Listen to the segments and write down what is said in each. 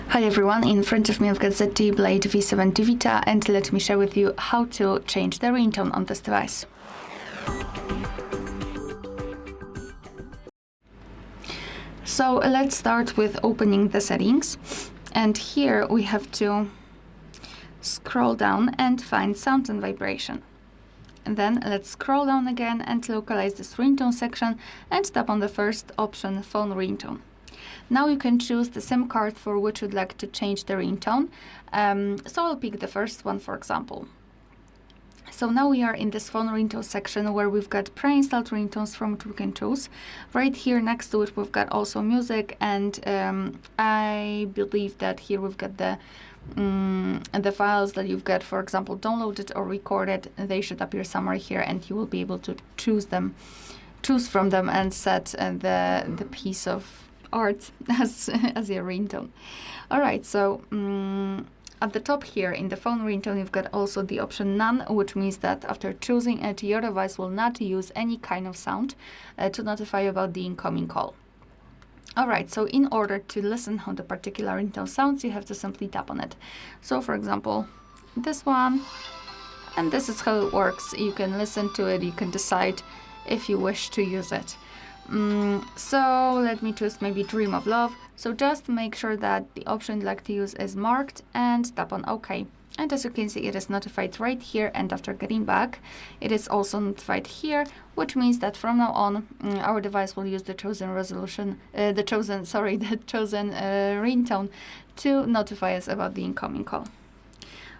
Hi everyone, in front of me I've got ZTE Blade V70 Vita, and let me share with you how to change the ringtone on this device. So let's start with opening the settings, and here we have to scroll down and find sound and vibration. And then let's scroll down again and localize this ringtone section and tap on the first option, phone ringtone. Now you can choose the SIM card for which you'd like to change the ringtone. So I'll pick the first one, for example. So now we are in this phone ringtone section where we've got pre-installed ringtones from which we can choose. Right here next to it we've got also music, and I believe that here we've got the files that you've got, for example, downloaded or recorded. They should appear somewhere here, and you will be able to choose from them and set the piece of art as your ringtone. All right, so at the top here in the phone ringtone, you've got also the option none, which means that after choosing it, your device will not use any kind of sound to notify you about the incoming call. All right, so in order to listen how the particular ringtone sounds, you have to simply tap on it. So for example, this one, and this is how it works. You can listen to it, you can decide if you wish to use it. So let me choose maybe Dream of Love. So just make sure that the option you'd like to use is marked and tap on OK. And as you can see, it is notified right here, and after getting back, it is also notified here, which means that from now on, our device will use the chosen ringtone to notify us about the incoming call.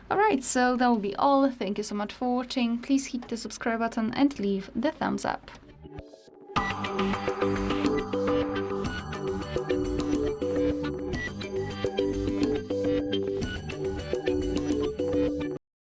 Alright, so that will be all. Thank you so much for watching. Please hit the subscribe button and leave the thumbs up.